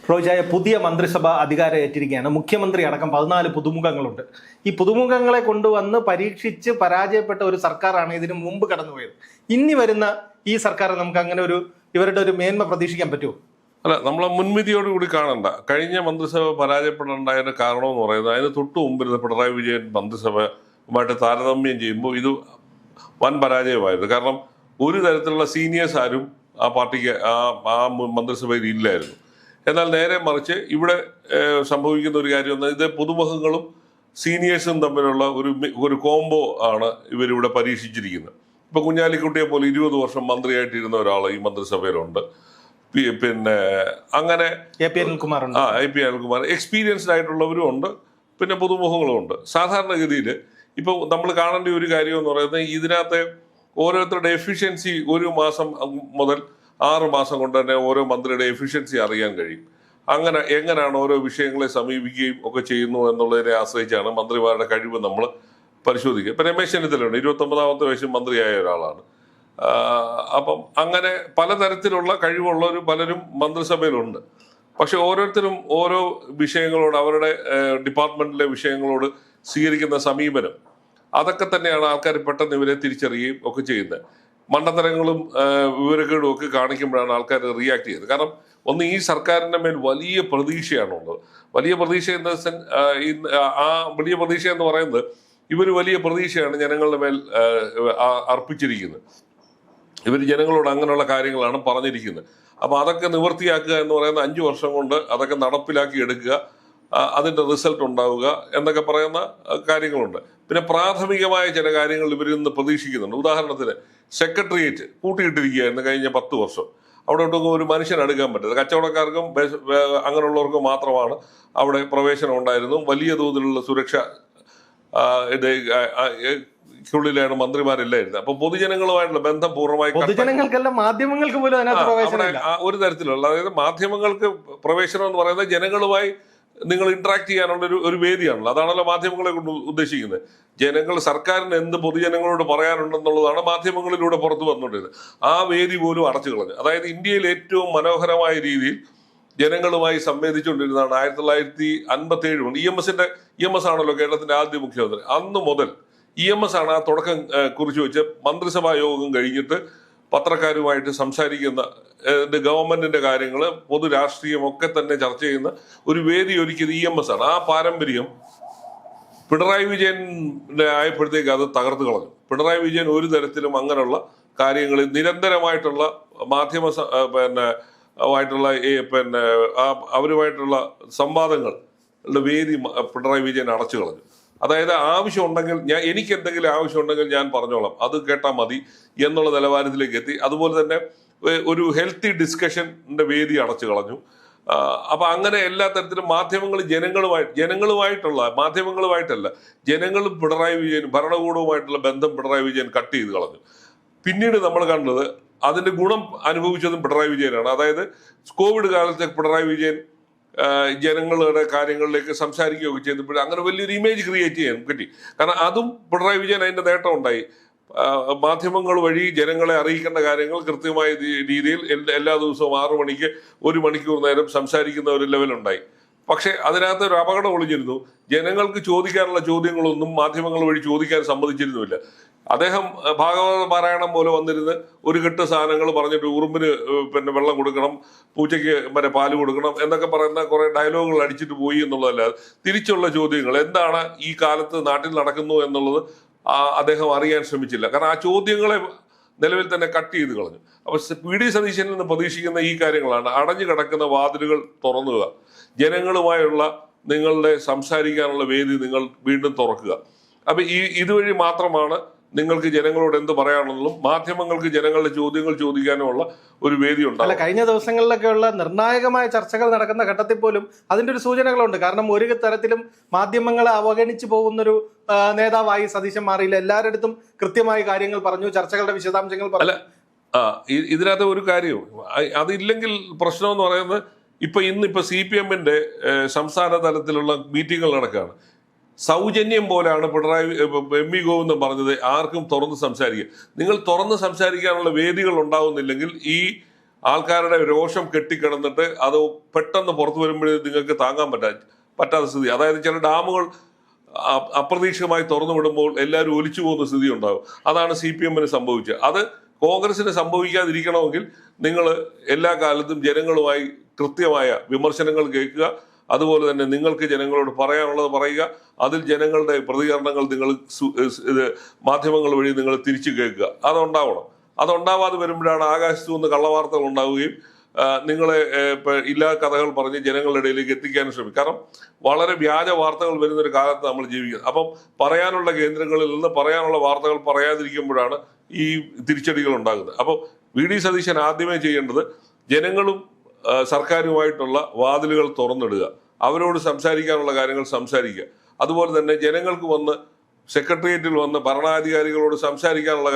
റോജായ പുതിയ മന്ത്രിസഭ അധികാരം ഏറ്റിരിക്കുകയാണ്. മുഖ്യമന്ത്രി അടക്കം 14 പുതുമുഖങ്ങളുണ്ട്. ഈ പുതുമുഖങ്ങളെ കൊണ്ടുവന്ന് പരീക്ഷിച്ച് പരാജയപ്പെട്ട ഒരു സർക്കാരാണ് ഇതിനു മുമ്പ് കടന്നുപോയത്. ഇനി വരുന്ന ഈ സർക്കാർ നമുക്ക് അങ്ങനെ ഇവരുടെ ഒരു മേന്മ പ്രതീക്ഷിക്കാൻ പറ്റുമോ? അല്ല, നമ്മളെ മുൻവിധിയോടുകൂടി കാണണ്ട. കഴിഞ്ഞ മന്ത്രിസഭ പരാജയപ്പെടേണ്ടതിന്റെ കാരണം എന്ന് പറയുന്നത് അതിന് തൊട്ടു മുമ്പിരുന്ന പിണറായി വിജയൻ മന്ത്രിസഭയുമായിട്ട് താരതമ്യം ചെയ്യുമ്പോൾ ഇത് വൻ പരാജയമായിരുന്നു. കാരണം ഒരു തരത്തിലുള്ള സീനിയേഴ്സ് ആരും ആ പാർട്ടിക്ക് ആ മന്ത്രിസഭയിൽ ഇല്ലായിരുന്നു. എന്നാൽ നേരെ മറിച്ച് ഇവിടെ സംഭവിക്കുന്ന ഒരു കാര്യം എന്നാൽ ഇത് പുതുമുഖങ്ങളും സീനിയേഴ്സും തമ്മിലുള്ള ഒരു കോംബോ ആണ് ഇവരിവിടെ പരീക്ഷിച്ചിരിക്കുന്നത്. ഇപ്പൊ കുഞ്ഞാലിക്കുട്ടിയെ പോലെ 20 വർഷം മന്ത്രിയായിട്ടിരുന്ന ഒരാൾ ഈ മന്ത്രിസഭയിലുണ്ട്. പിന്നെ അങ്ങനെ എ പി അനിൽകുമാർ എക്സ്പീരിയൻസ്ഡ് ആയിട്ടുള്ളവരും ഉണ്ട്, പിന്നെ പുതുമുഖങ്ങളും ഉണ്ട്. സാധാരണഗതിയിൽ ഇപ്പൊ നമ്മൾ കാണേണ്ട ഒരു കാര്യം എന്ന് പറയുന്നത് ഇതിനകത്തെ ഓരോരുത്തരുടെ എഫിഷ്യൻസി 1 മാസം മുതൽ 6 മാസം കൊണ്ട് തന്നെ ഓരോ മന്ത്രിയുടെ എഫിഷ്യൻസി അറിയാൻ കഴിയും. അങ്ങനെ എങ്ങനെയാണ് ഓരോ വിഷയങ്ങളെ സമീപിക്കുകയും ഒക്കെ ചെയ്യുന്നു എന്നുള്ളതിനെ ആശ്രയിച്ചാണ് മന്ത്രിമാരുടെ കഴിവ് നമ്മൾ പരിശോധിക്കുക. ഇപ്പൊ രമേശ് ചെന്നിത്തലയുണ്ട്, 29ാമത്തെ വയസ്സിൽ മന്ത്രിയായ ഒരാളാണ്. അപ്പം അങ്ങനെ പലതരത്തിലുള്ള കഴിവുള്ളവരും പലരും മന്ത്രിസഭയിലുണ്ട്. പക്ഷെ ഓരോരുത്തരും ഓരോ വിഷയങ്ങളോട്, അവരുടെ ഡിപ്പാർട്ട്മെന്റിലെ വിഷയങ്ങളോട് സ്വീകരിക്കുന്ന സമീപനം, അതൊക്കെ തന്നെയാണ് ആൾക്കാർ പെട്ടെന്ന് ഇവരെ തിരിച്ചറിയുകയും ഒക്കെ ചെയ്യുന്നത്. മണ്ടത്തരങ്ങളും വിവരക്കേടും ഒക്കെ കാണിക്കുമ്പോഴാണ് ആൾക്കാർ റിയാക്ട് ചെയ്യുന്നത്. കാരണം ഒന്ന്, ഈ സർക്കാരിന്റെ മേൽ വലിയ പ്രതീക്ഷയാണുള്ളത്. വലിയ പ്രതീക്ഷ വലിയ പ്രതീക്ഷ എന്ന് പറയുന്നത് ഇവർ വലിയ പ്രതീക്ഷയാണ് ജനങ്ങളുടെ മേൽ അർപ്പിച്ചിരിക്കുന്നത്. ഇവർ ജനങ്ങളോട് അങ്ങനെയുള്ള കാര്യങ്ങളാണ് പറഞ്ഞിരിക്കുന്നത്. അപ്പൊ അതൊക്കെ നിവൃത്തിയാക്കുക എന്ന് പറയുന്ന 5 വർഷം കൊണ്ട് അതൊക്കെ നടപ്പിലാക്കി എടുക്കുക, അതിന്റെ റിസൾട്ട് ഉണ്ടാവുക എന്നൊക്കെ പറയുന്ന കാര്യങ്ങളുണ്ട്. പിന്നെ പ്രാഥമികമായ ചില കാര്യങ്ങൾ ഇവരിൽ നിന്ന് പ്രതീക്ഷിക്കുന്നുണ്ട്. ഉദാഹരണത്തിന് സെക്രട്ടേറിയറ്റ് പൂട്ടിയിട്ടിരിക്കുകയായിരുന്നു കഴിഞ്ഞ 10 വർഷം. അവിടെ ഒട്ടും ഒരു മനുഷ്യൻ അടുക്കാൻ പറ്റുന്നത്. കച്ചവടക്കാർക്കും അങ്ങനെയുള്ളവർക്കും മാത്രമാണ് അവിടെ പ്രവേശനം ഉണ്ടായിരുന്നു. വലിയ തോതിലുള്ള സുരക്ഷ ുള്ളിലാണ് മന്ത്രിമാരില്ലായിരുന്നത്. അപ്പൊ പൊതുജനങ്ങളുമായിട്ടുള്ള ബന്ധം പൂർണ്ണമായി പൊതുജനങ്ങൾക്കല്ല, മാധ്യമങ്ങൾക്ക് പോലും ഒരു തരത്തിലുള്ള, അതായത് മാധ്യമങ്ങൾക്ക് പ്രവേശനം എന്ന് പറയുന്നത് ജനങ്ങളുമായി നിങ്ങൾ ഇന്ററാക്ട് ചെയ്യാനുള്ള ഒരു വേദിയാണല്ലോ. അതാണല്ലോ മാധ്യമങ്ങളെ കൊണ്ട് ഉദ്ദേശിക്കുന്നത്. ജനങ്ങൾ, സർക്കാരിന് എന്ത് പൊതുജനങ്ങളോട് പറയാനുണ്ടെന്നുള്ളതാണ് മാധ്യമങ്ങളിലൂടെ പുറത്തു വന്നുകൊണ്ടിരുന്നത്. ആ വേദി പോലും അടച്ചു കളഞ്ഞു. അതായത് ഇന്ത്യയിൽ ഏറ്റവും മനോഹരമായ രീതിയിൽ ജനങ്ങളുമായി സംവേദിച്ചുകൊണ്ടിരുന്നതാണ് 1957 മുതൽ. EMS ആണല്ലോ കേരളത്തിന്റെ ആദ്യ മുഖ്യമന്ത്രി. അന്ന് മുതൽ EMS ആണ് ആ തുടക്കം കുറിച്ച് വെച്ച് മന്ത്രിസഭാ യോഗം കഴിഞ്ഞിട്ട് പത്രക്കാരുമായിട്ട് സംസാരിക്കുന്ന, ഗവൺമെന്റിന്റെ കാര്യങ്ങൾ, പൊതു രാഷ്ട്രീയം ഒക്കെ തന്നെ ചർച്ച ചെയ്യുന്ന ഒരു വേദി ഒരുക്കിയത് EMS ആണ്. ആ പാരമ്പര്യം പിണറായി വിജയന്റെ ആയപ്പോഴത്തേക്ക് അത് തകർത്ത് കളഞ്ഞു. പിണറായി വിജയൻ ഒരു തരത്തിലും അങ്ങനെയുള്ള കാര്യങ്ങളിൽ നിരന്തരമായിട്ടുള്ള അവരുമായിട്ടുള്ള സംവാദങ്ങളുടെ വേദി പിണറായി വിജയൻ അടച്ചു കളഞ്ഞു. അതായത് ആവശ്യം ഉണ്ടെങ്കിൽ എനിക്ക് എന്തെങ്കിലും ആവശ്യം ഉണ്ടെങ്കിൽ ഞാൻ പറഞ്ഞോളാം, അത് കേട്ടാൽ മതി എന്നുള്ള നിലവാരത്തിലേക്ക് എത്തി. അതുപോലെ തന്നെ ഒരു ഹെൽത്തി ഡിസ്കഷന്റെ വേദി അടച്ചു കളഞ്ഞു. അപ്പൊ അങ്ങനെ എല്ലാ തരത്തിലും മാധ്യമങ്ങൾ മാധ്യമങ്ങളുമായിട്ടല്ല, ജനങ്ങളും പിണറായി വിജയനും ഭരണകൂടവുമായിട്ടുള്ള ബന്ധം പിണറായി വിജയൻ കട്ട് ചെയ്ത് കളഞ്ഞു. പിന്നീട് നമ്മൾ കണ്ടത് അതിന്റെ ഗുണം അനുഭവിച്ചതും പിണറായി വിജയനാണ്. അതായത് കോവിഡ് കാലത്ത് പിണറായി വിജയൻ ജനങ്ങളുടെ കാര്യങ്ങളിലേക്ക് സംസാരിക്കുകയൊക്കെ ചെയ്തപ്പോൾ അങ്ങനെ വലിയൊരു ഇമേജ് ക്രിയേറ്റ് ചെയ്യാൻ പറ്റി. കാരണം അതും പിണറായി വിജയൻ അതിന്റെ നേട്ടം ഉണ്ടായി. മാധ്യമങ്ങൾ വഴി ജനങ്ങളെ അറിയിക്കേണ്ട കാര്യങ്ങൾ കൃത്യമായ രീതിയിൽ എല്ലാ ദിവസവും 6 മണിക്ക് 1 മണിക്കൂർ നേരം സംസാരിക്കുന്ന ഒരു ലെവലുണ്ടായി. പക്ഷെ അതിനകത്ത് ഒരു അപകടം ഒളിഞ്ഞിരുന്നു. ജനങ്ങൾക്ക് ചോദിക്കാനുള്ള ചോദ്യങ്ങളൊന്നും മാധ്യമങ്ങൾ വഴി ചോദിക്കാൻ സമ്മതിച്ചിരുന്നുമില്ല. അദ്ദേഹം ഭാഗവത പാരായണം പോലെ വന്നിരുന്ന് ഒരു കെട്ട് സാധനങ്ങൾ പറഞ്ഞിട്ട് ഉറുമ്പിന് വെള്ളം കൊടുക്കണം, പൂച്ചയ്ക്ക് പാല് കൊടുക്കണം എന്നൊക്കെ പറയുന്ന കുറെ ഡയലോഗുകൾ അടിച്ചിട്ട് പോയി എന്നുള്ളതല്ലാതെ തിരിച്ചുള്ള ചോദ്യങ്ങൾ എന്താണ് ഈ കാലത്ത് നാട്ടിൽ നടക്കുന്നു എന്നുള്ളത് അദ്ദേഹം അറിയാൻ ശ്രമിച്ചില്ല. കാരണം ആ ചോദ്യങ്ങളെ നിലവിൽ തന്നെ കട്ട് ചെയ്ത് കളഞ്ഞു. അപ്പൊ PD സതീശനിൽ നിന്ന് പ്രതീക്ഷിക്കുന്ന ഈ കാര്യങ്ങളാണ്. അടഞ്ഞു കിടക്കുന്ന വാതിലുകൾ തുറന്നുക, ജനങ്ങളുമായുള്ള നിങ്ങളുടെ സംസാരിക്കാനുള്ള വേദി നിങ്ങൾ വീണ്ടും തുറക്കുക. അപ്പൊ ഇതുവഴി മാത്രമാണ് നിങ്ങൾക്ക് ജനങ്ങളോട് എന്ത് പറയാനുള്ളതും മാധ്യമങ്ങൾക്ക് ജനങ്ങളുടെ ചോദ്യങ്ങൾ ചോദിക്കാനുമുള്ള ഒരു വേദി ഉണ്ടാകും. കഴിഞ്ഞ ദിവസങ്ങളിലൊക്കെയുള്ള നിർണായകമായ ചർച്ചകൾ നടക്കുന്ന ഘട്ടത്തിൽ പോലും അതിന്റെ ഒരു സൂചനകളുണ്ട്. കാരണം ഒരു തരത്തിലും മാധ്യമങ്ങളെ അവഗണിച്ചു പോകുന്നൊരു നേതാവായി സതീശൻ മാറിയില്ല. എല്ലാവരുടെ കൃത്യമായ കാര്യങ്ങൾ പറഞ്ഞു, ചർച്ചകളുടെ വിശദാംശങ്ങൾ പറഞ്ഞു. ഇതിനകത്ത് ഒരു കാര്യവും അതില്ലെങ്കിൽ പ്രശ്നം എന്ന് പറയുന്നത് ഇന്നിപ്പോ CPM-ന്റെ സംസ്ഥാന തലത്തിലുള്ള മീറ്റിങ്ങുകൾ നടക്കുകയാണ്. സൗജന്യം പോലെയാണ് പിണറായി MV ഗോവിന്ദൻ പറഞ്ഞത്, ആർക്കും തുറന്ന് സംസാരിക്കുക. നിങ്ങൾ തുറന്ന് സംസാരിക്കാനുള്ള വേദികൾ ഉണ്ടാവുന്നില്ലെങ്കിൽ ഈ ആൾക്കാരുടെ രോഷം കെട്ടിക്കിടന്നിട്ട് അത് പെട്ടെന്ന് പുറത്തു വരുമ്പോഴേ നിങ്ങൾക്ക് താങ്ങാൻ പറ്റാത്ത സ്ഥിതി. അതായത് ചില ഡാമുകൾ അപ്രതീക്ഷിതമായി തുറന്നു വിടുമ്പോൾ എല്ലാവരും ഒലിച്ചു പോകുന്ന സ്ഥിതി ഉണ്ടാകും. അതാണ് CPM സംഭവിച്ചത്. അത് കോൺഗ്രസിന് സംഭവിക്കാതിരിക്കണമെങ്കിൽ നിങ്ങൾ എല്ലാ കാലത്തും ജനങ്ങളുമായി കൃത്യമായ വിമർശനങ്ങൾ കേൾക്കുക. അതുപോലെ തന്നെ നിങ്ങൾക്ക് ജനങ്ങളോട് പറയാനുള്ളത് പറയുക. അതിൽ ജനങ്ങളുടെ പ്രതികരണങ്ങൾ നിങ്ങൾ മാധ്യമങ്ങൾ വഴി നിങ്ങൾ തിരിച്ചു കേൾക്കുക. അതുണ്ടാവണം. അതുണ്ടാവാതെ വരുമ്പോഴാണ് ആകാശത്തു നിന്ന് കള്ളവാർത്തകൾ ഉണ്ടാവുകയും നിങ്ങളെ ഇല്ലാ കഥകൾ പറഞ്ഞ് ജനങ്ങളുടെ ഇടയിലേക്ക് എത്തിക്കാനും ശ്രമിക്കും. കാരണം വളരെ വ്യാജ വാർത്തകൾ വരുന്നൊരു കാലത്ത് നമ്മൾ ജീവിക്കുന്നത്. അപ്പം പറയാനുള്ള കേന്ദ്രങ്ങളിൽ നിന്ന് പറയാനുള്ള വാർത്തകൾ പറയാതിരിക്കുമ്പോഴാണ് ഈ തിരിച്ചടികൾ ഉണ്ടാകുന്നത്. അപ്പോൾ VD സതീശൻ ആദ്യമേ ചെയ്യേണ്ടത് ജനങ്ങളും സർക്കാരുമായിട്ടുള്ള വാതിലുകൾ തുറന്നിടുക, അവരോട് സംസാരിക്കാനുള്ള കാര്യങ്ങൾ സംസാരിക്കുക. അതുപോലെ തന്നെ ജനങ്ങൾക്ക് വന്ന് സെക്രട്ടേറിയറ്റിൽ വന്ന് ഭരണാധികാരികളോട് സംസാരിക്കാനുള്ള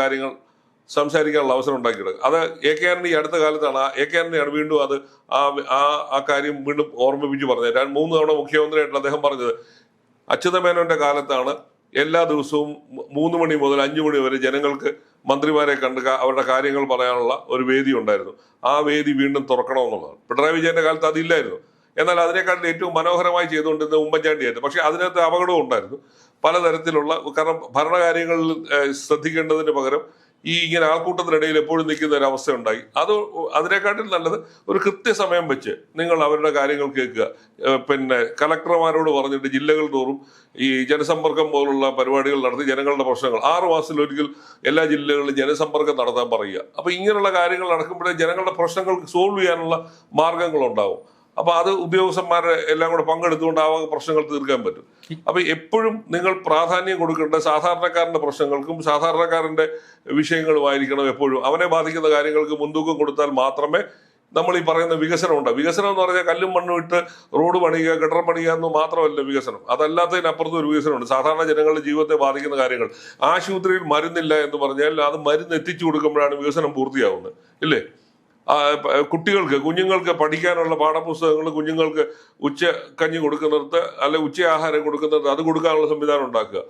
അവസരം ഉണ്ടാക്കിയെടുക്കുക. അത് AK ആന്റണി അടുത്ത കാലത്താണ് AK ആന്റണിയാണ് വീണ്ടും അത് ആ കാര്യം വീണ്ടും ഓർമ്മിപ്പിച്ച് പറഞ്ഞത്. 3 തവണ മുഖ്യമന്ത്രിയായിട്ടുള്ള അദ്ദേഹം പറഞ്ഞത് അച്യുതമേനോന്റെ കാലത്താണ് എല്ലാ ദിവസവും 3 മണി മുതൽ 5 മണി വരെ ജനങ്ങൾക്ക് മന്ത്രിമാരെ കണ്ട് അവരുടെ കാര്യങ്ങൾ പറയാനുള്ള ഒരു വേദി ഉണ്ടായിരുന്നു. ആ വേദി വീണ്ടും തുറക്കണമെന്നുള്ളതാണ്. പിണറായി വിജയന്റെ കാലത്ത് അതില്ലായിരുന്നു. എന്നാൽ അതിനേക്കാളും ഏറ്റവും മനോഹരമായി ചെയ്തുകൊണ്ടിരുന്നത് ഉമ്മൻചാണ്ടിയായിരുന്നു. പക്ഷെ അതിനകത്ത് അപകടവും ഉണ്ടായിരുന്നു പലതരത്തിലുള്ള. കാരണം ഭരണകാര്യങ്ങളിൽ ശ്രദ്ധിക്കേണ്ടതിന് പകരം ഇങ്ങനെ ആൾക്കൂട്ടത്തിനിടയിൽ എപ്പോഴും നിൽക്കുന്ന ഒരു അവസ്ഥ ഉണ്ടായി. അതിനെക്കാട്ടിൽ നല്ലത് ഒരു കൃത്യസമയം വെച്ച് നിങ്ങൾ അവരുടെ കാര്യങ്ങൾ കേൾക്കുക. പിന്നെ കലക്ടർമാരോട് പറഞ്ഞിട്ട് ജില്ലകൾ തോറും ഈ ജനസമ്പർക്കം പോലുള്ള പരിപാടികൾ നടത്തി ജനങ്ങളുടെ പ്രശ്നങ്ങൾ 6 മാസത്തിലൊരിക്കൽ എല്ലാ ജില്ലകളിലും ജനസമ്പർക്കം നടത്താൻ പറയുക. അപ്പൊ ഇങ്ങനെയുള്ള കാര്യങ്ങൾ നടക്കുമ്പോഴേ ജനങ്ങളുടെ പ്രശ്നങ്ങൾ സോൾവ് ചെയ്യാനുള്ള മാർഗങ്ങൾ ഉണ്ടാവും. അപ്പൊ അത് ഉദ്യോഗസ്ഥന്മാരെ എല്ലാം കൂടെ പങ്കെടുത്തുകൊണ്ട് ആ പ്രശ്നങ്ങൾ തീർക്കാൻ പറ്റും. അപ്പൊ എപ്പോഴും നിങ്ങൾ പ്രാധാന്യം കൊടുക്കേണ്ട സാധാരണക്കാരന്റെ പ്രശ്നങ്ങൾക്കും സാധാരണക്കാരന്റെ വിഷയങ്ങളുമായിരിക്കണം. എപ്പോഴും അവനെ ബാധിക്കുന്ന കാര്യങ്ങൾക്ക് മുൻതൂക്കം കൊടുത്താൽ മാത്രമേ നമ്മൾ ഈ പറയുന്ന വികസനം ഉണ്ടാവും. വികസനം എന്ന് പറഞ്ഞാൽ കല്ലും മണ്ണും ഇട്ട് റോഡ് പണിയുക, കെട്ടിടം പണിയുക എന്ന് മാത്രമല്ല വികസനം. അതല്ലാത്തതിനപ്പുറത്തും ഒരു വികസനമുണ്ട്. സാധാരണ ജനങ്ങളുടെ ജീവിതത്തെ ബാധിക്കുന്ന കാര്യങ്ങൾ. ആശുപത്രിയിൽ മരുന്നില്ല എന്ന് പറഞ്ഞാൽ അത് മരുന്ന് എത്തിച്ചു കൊടുക്കുമ്പോഴാണ് വികസനം പൂർത്തിയാവുന്നത്, ഇല്ലേ? കുഞ്ഞുങ്ങൾക്ക് പഠിക്കാനുള്ള പാഠപുസ്തകങ്ങൾ, കുഞ്ഞുങ്ങൾക്ക് ഉച്ചക്കഞ്ഞി കൊടുക്കുന്നിടത്ത് അല്ലെ ഉച്ചയാഹാരം കൊടുക്കുന്നിടത്ത് അത് കൊടുക്കാനുള്ള സംവിധാനം ഉണ്ടാക്കുക.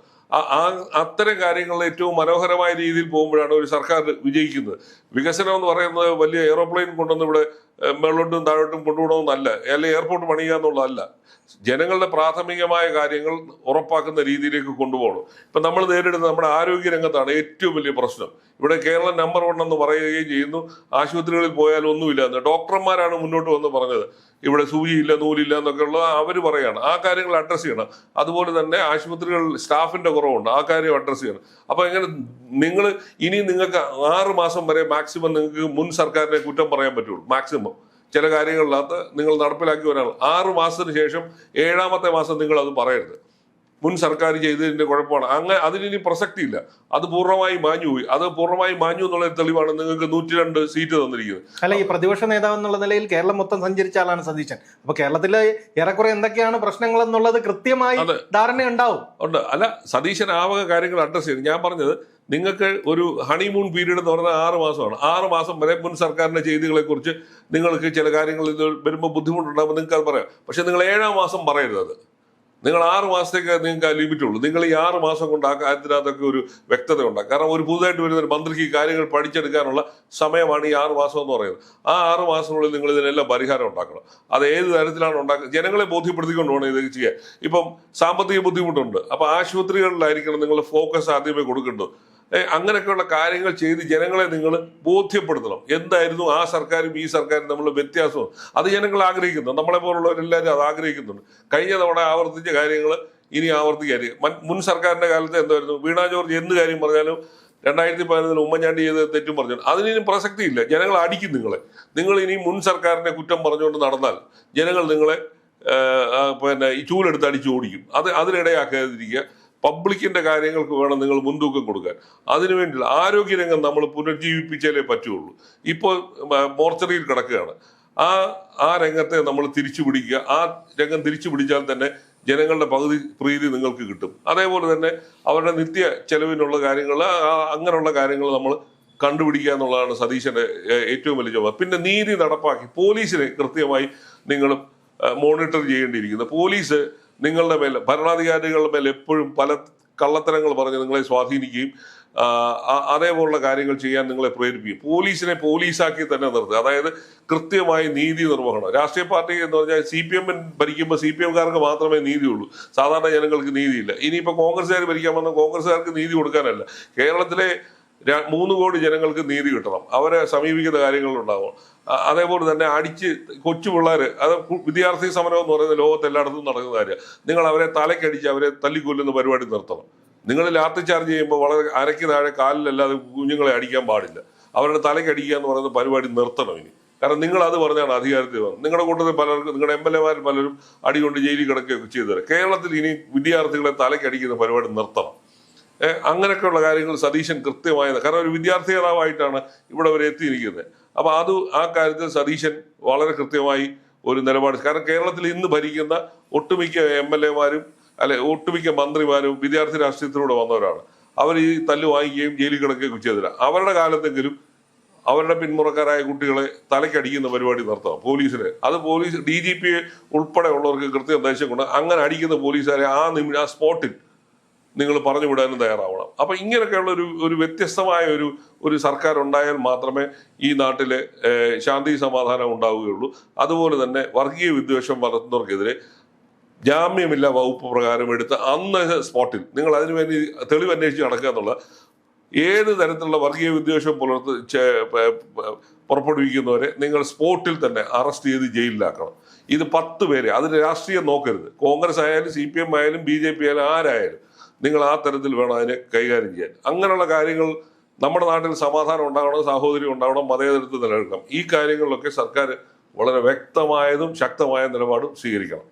അത്തരം കാര്യങ്ങൾ ഏറ്റവും മനോഹരമായ രീതിയിൽ പോകുമ്പോഴാണ് ഒരു സർക്കാർ വിജയിക്കുന്നത്. വികസനം എന്ന് പറയുന്നത് വലിയ എയ്റോപ്ലെയിൻ കൊണ്ടുവന്ന് ഇവിടെ മേളോട്ടും താഴോട്ടും കൊണ്ടുപോകണമെന്നല്ല, അല്ലെങ്കിൽ എയർപോർട്ട് പണിയുക എന്നുള്ളതല്ല. ജനങ്ങളുടെ പ്രാഥമികമായ കാര്യങ്ങൾ ഉറപ്പാക്കുന്ന രീതിയിലേക്ക് കൊണ്ടുപോകണം. ഇപ്പൊ നമ്മൾ നേരിടുന്ന നമ്മുടെ ആരോഗ്യ രംഗത്താണ് ഏറ്റവും വലിയ പ്രശ്നം. ഇവിടെ കേരളം നമ്പർ 1 എന്ന് പറയുകയും ചെയ്യുന്നു. ആശുപത്രികളിൽ പോയാൽ ഒന്നുമില്ല എന്ന് ഡോക്ടർമാരാണ് മുന്നോട്ട് വന്ന് പറഞ്ഞത്. ഇവിടെ സൂചിയില്ല, നൂലില്ല എന്നൊക്കെ ഉള്ളത് അവർ പറയാണ്. ആ കാര്യങ്ങൾ അഡ്രസ് ചെയ്യണം. അതുപോലെ തന്നെ ആശുപത്രികളിൽ സ്റ്റാഫിന്റെ കുറവുണ്ട്, ആ കാര്യം അഡ്രസ് ചെയ്യണം. അപ്പൊ എങ്ങനെ നിങ്ങൾക്ക് 6 മാസം വരെ മാക്സിമം നിങ്ങൾക്ക് മുൻ സർക്കാരിനെ കുറ്റം പറയാൻ പറ്റുള്ളൂ. മാക്സിമം ചില കാര്യങ്ങളിനകത്ത് നിങ്ങൾ നടപ്പിലാക്കി വരാനുള്ള 6 മാസത്തിന് ശേഷം 7ാമത്തെ മാസം നിങ്ങൾ അത് പറയരുത്. മുൻ സർക്കാർ ചെയ്തതിന്റെ കുഴപ്പമാണ്. അതിനി പ്രസക്തിയില്ല. അത് പൂർണ്ണമായി മാഞ്ഞുപോയി. അത് പൂർണ്ണമായി മാഞ്ഞു എന്നുള്ള തെളിവാണ് നിങ്ങൾക്ക് 102 സീറ്റ് തന്നിരിക്കുന്നത്. അല്ല, ഈ പ്രതിപക്ഷ നേതാവ് എന്നുള്ള നിലയിൽ കേരളം മൊത്തം സഞ്ചരിച്ച ആളാണ് സതീശൻ. അപ്പൊ കേരളത്തിലെ ഏറെക്കുറെ എന്തൊക്കെയാണ് പ്രശ്നങ്ങൾ എന്നുള്ളത് കൃത്യമായി ധാരണ ഉണ്ടാവും. അല്ല, സതീശൻ ആവക കാര്യങ്ങൾ അഡ്രസ് ചെയ്തു. ഞാൻ പറഞ്ഞത് നിങ്ങൾക്ക് ഒരു ഹണിമൂൺ പീരീഡ് എന്ന് പറഞ്ഞാൽ 6 മാസമാണ്. 6 മാസം വരെ മുൻ സർക്കാരിന്റെ ചെയ്തികളെ കുറിച്ച് നിങ്ങൾക്ക് ചില കാര്യങ്ങളിൽ വരുമ്പോൾ ബുദ്ധിമുട്ടുണ്ടാകുമ്പോൾ നിങ്ങൾക്ക് അത് പറയാം. പക്ഷെ നിങ്ങൾ 7ാം മാസം പറയരുത്. അത് നിങ്ങൾ 6 മാസത്തേക്ക് നിങ്ങൾക്ക് ആ ലിമിറ്റ് ഉള്ളൂ. നിങ്ങൾ ഈ 6 മാസം കൊണ്ട് ആ കാര്യത്തിനകത്തൊക്കെ ഒരു വ്യക്തത ഉണ്ടാകും. കാരണം ഒരു പുതുതായിട്ട് വരുന്ന ഒരു മന്ത്രിക്ക് ഈ കാര്യങ്ങൾ പഠിച്ചെടുക്കാനുള്ള സമയമാണ് ഈ 6 മാസം എന്ന് പറയുന്നത്. ആ 6 മാസത്തിനുള്ളിൽ നിങ്ങൾ ഇതിനെല്ലാം പരിഹാരം ഉണ്ടാക്കണം. അത് ഏത് തരത്തിലാണ് ഉണ്ടാക്കുന്നത് ജനങ്ങളെ ബോധ്യപ്പെടുത്തിക്കൊണ്ട് വേണം ഇത് ചെയ്യാൻ. ഇപ്പം സാമ്പത്തിക ബുദ്ധിമുട്ടുണ്ട്. അപ്പൊ ആശുപത്രികളിലായിരിക്കണം നിങ്ങൾ ഫോക്കസ് ആദ്യമേ കൊടുക്കേണ്ടത്. അങ്ങനെയൊക്കെയുള്ള കാര്യങ്ങൾ ചെയ്ത് ജനങ്ങളെ നിങ്ങൾ ബോധ്യപ്പെടുത്തണം. എന്തായിരുന്നു ആ സർക്കാരും ഈ സർക്കാരും തമ്മിലുള്ള വ്യത്യാസവും. അത് ജനങ്ങൾ ആഗ്രഹിക്കുന്നു. നമ്മളെ പോലുള്ളവരെല്ലാവരും അത് ആഗ്രഹിക്കുന്നുണ്ട്. കഴിഞ്ഞ തവണ ആവർത്തിച്ച കാര്യങ്ങൾ ഇനി ആവർത്തിക്കായിരിക്കും. മുൻ സർക്കാരിന്റെ കാലത്ത് എന്തായിരുന്നു? വീണ ജോർജ് എന്ത് കാര്യം പറഞ്ഞാലും 2011 ഉമ്മൻചാണ്ടി ചെയ്ത് തെറ്റും പറഞ്ഞു. അതിനും പ്രസക്തിയില്ല. ജനങ്ങൾ അടിക്കും നിങ്ങളെ. നിങ്ങൾ ഇനി മുൻ സർക്കാരിനെ കുറ്റം പറഞ്ഞുകൊണ്ട് നടന്നാൽ ജനങ്ങൾ നിങ്ങളെ ഈ ചൂലെടുത്ത് അടിച്ച് ഓടിക്കും. അതിനിടയാക്കാതിരിക്കുക. പബ്ലിക്കിന്റെ കാര്യങ്ങൾക്ക് വേണം നിങ്ങൾ മുൻതൂക്കം കൊടുക്കാൻ. അതിനുവേണ്ടിയുള്ള ആരോഗ്യരംഗം നമ്മൾ പുനർജീവിപ്പിച്ചാലേ പറ്റുള്ളൂ. ഇപ്പോൾ മോർച്ചറിയിൽ കിടക്കുകയാണ്. ആ രംഗത്തെ നമ്മൾ തിരിച്ചു പിടിക്കുക. ആ രംഗം തിരിച്ചു പിടിച്ചാൽ തന്നെ ജനങ്ങളുടെ പകുതി പ്രീതി നിങ്ങൾക്ക് കിട്ടും. അതേപോലെ തന്നെ അവരുടെ നിത്യ ചെലവിനുള്ള കാര്യങ്ങൾ, അങ്ങനെയുള്ള കാര്യങ്ങൾ നമ്മൾ കണ്ടുപിടിക്കുക എന്നുള്ളതാണ് സതീശന്റെ ഏറ്റവും വലിയ ചുമതല. പിന്നെ നീതി നടപ്പാക്കി പോലീസിനെ കൃത്യമായി നിങ്ങൾ മോണിറ്റർ ചെയ്യേണ്ടിയിരിക്കുന്നത്. പോലീസ് നിങ്ങളുടെ മേൽ, ഭരണാധികാരികളുടെ മേൽ എപ്പോഴും പല കള്ളത്തരങ്ങൾ പറഞ്ഞ് നിങ്ങളെ സ്വാധീനിക്കുകയും അതേപോലുള്ള കാര്യങ്ങൾ ചെയ്യാൻ നിങ്ങളെ പ്രേരിപ്പിക്കും. പോലീസിനെ പോലീസാക്കി തന്നെ നിർത്തുക. അതായത് കൃത്യമായി നീതി നിർവഹണം. രാഷ്ട്രീയ പാർട്ടി എന്ന് പറഞ്ഞാൽ CPM ഭരിക്കുമ്പോൾ CPMകാർക്ക് മാത്രമേ നീതിയുള്ളൂ, സാധാരണ ജനങ്ങൾക്ക് നീതിയില്ല. ഇനിയിപ്പോൾ കോൺഗ്രസ്സുകാർ ഭരിക്കാൻ വന്ന കോൺഗ്രസ്സുകാർക്ക് നീതി കൊടുക്കാനല്ല, കേരളത്തിലെ 3 കോടി ജനങ്ങൾക്ക് നീതി കിട്ടണം, അവരെ സമീപിക്കുന്ന കാര്യങ്ങളുണ്ടാവും. അതേപോലെ തന്നെ അടിച്ച് കൊച്ചു പിള്ളേർ, അത് വിദ്യാർത്ഥി സമരം എന്ന് പറയുന്നത് ലോകത്ത് എല്ലായിടത്തും നടക്കുന്ന കാര്യമാണ്. നിങ്ങൾ അവരെ തലക്കടിച്ച് അവരെ തല്ലിക്കൊല്ലുന്ന പരിപാടി നിർത്തണം. നിങ്ങൾ ലാത്തി ചാർജ് ചെയ്യുമ്പോൾ വളരെ അരയ്ക്ക് താഴെ കാലിലല്ലാതെ കുഞ്ഞുങ്ങളെ അടിക്കാൻ പാടില്ല. അവരുടെ തലക്കടിക്കുക എന്ന് പറയുന്ന പരിപാടി നിർത്തണം ഇനി. കാരണം നിങ്ങൾ അത് പറഞ്ഞാണ് അധികാരത്തിൽ വന്നത്. നിങ്ങളുടെ കൂട്ടത്തിൽ പലർക്കും, നിങ്ങളുടെ MLA പലരും അടികൊണ്ട് ജയിലിൽ കിടക്കുകയൊക്കെ ചെയ്തു തരാം. കേരളത്തിൽ ഇനി വിദ്യാർത്ഥികളെ തലക്കടിക്കുന്ന പരിപാടി നിർത്തണം. അങ്ങനെയൊക്കെയുള്ള കാര്യങ്ങൾ സതീശൻ കൃത്യമായത്. കാരണം ഒരു വിദ്യാർത്ഥി നേതാവായിട്ടാണ് ഇവിടെ വരെ എത്തിയിരിക്കുന്നത്. അപ്പൊ ആ കാര്യത്തിൽ സതീശൻ വളരെ കൃത്യമായി ഒരു നിലപാട്. കാരണം കേരളത്തിൽ ഇന്ന് ഭരിക്കുന്ന ഒട്ടുമിക്ക MLA ഒട്ടുമിക്ക മന്ത്രിമാരും വിദ്യാർത്ഥി രാഷ്ട്രീയത്തിലൂടെ വന്നവരാണ്. അവർ ഈ തല്ല് വാങ്ങിക്കുകയും ജയിലിൽ കിടക്കുകയും ചെയ്തില്ല. അവരുടെ കാലത്തെങ്കിലും അവരുടെ പിന്മുറക്കാരായ കുട്ടികളെ തലക്കടിക്കുന്ന പരിപാടി നിർത്തണം പോലീസിന്. അത് പോലീസ് DGP ഉൾപ്പെടെ ഉള്ളവർക്ക് കൃത്യ നിർദ്ദേശം കൊണ്ട് അങ്ങനെ അടിക്കുന്ന പോലീസുകാരെ ആ സ്പോട്ടിൽ നിങ്ങൾ പറഞ്ഞു വിടാനും തയ്യാറാവണം. അപ്പൊ ഇങ്ങനെയൊക്കെയുള്ള ഒരു വ്യത്യസ്തമായ ഒരു സർക്കാർ ഉണ്ടായാൽ മാത്രമേ ഈ നാട്ടിലെ ശാന്തി സമാധാനം ഉണ്ടാവുകയുള്ളൂ. അതുപോലെ തന്നെ വർഗീയ വിദ്വേഷം വളർത്തുന്നവർക്കെതിരെ ജാമ്യമില്ല വകുപ്പ് പ്രകാരം എടുത്ത് അന്ന് സ്പോട്ടിൽ നിങ്ങൾ അതിനുവേണ്ടി തെളിവ് അന്വേഷിച്ച് നടക്കുക എന്നുള്ള, ഏത് തരത്തിലുള്ള വർഗീയ വിദ്വേഷം പുറപ്പെടുവിക്കുന്നവരെ നിങ്ങൾ സ്പോട്ടിൽ തന്നെ അറസ്റ്റ് ചെയ്ത് ജയിലിലാക്കണം. ഇത് 10 പേരെ, അതിന് രാഷ്ട്രീയം നോക്കരുത്. കോൺഗ്രസ് ആയാലും CPM ആയാലും BJP ആയാലും ആരായാലും നിങ്ങൾ ആ തരത്തിൽ വേണം അതിനെ കൈകാര്യം ചെയ്യാൻ. അങ്ങനെയുള്ള കാര്യങ്ങൾ നമ്മുടെ നാട്ടിൽ സമാധാനം ഉണ്ടാവണം, സാഹോദര്യം ഉണ്ടാവണം, മതേതരത്വം നിലനിൽക്കണം. ഈ കാര്യങ്ങളിലൊക്കെ സർക്കാർ വളരെ വ്യക്തമായതും ശക്തമായ നിലപാടും സ്വീകരിക്കണം.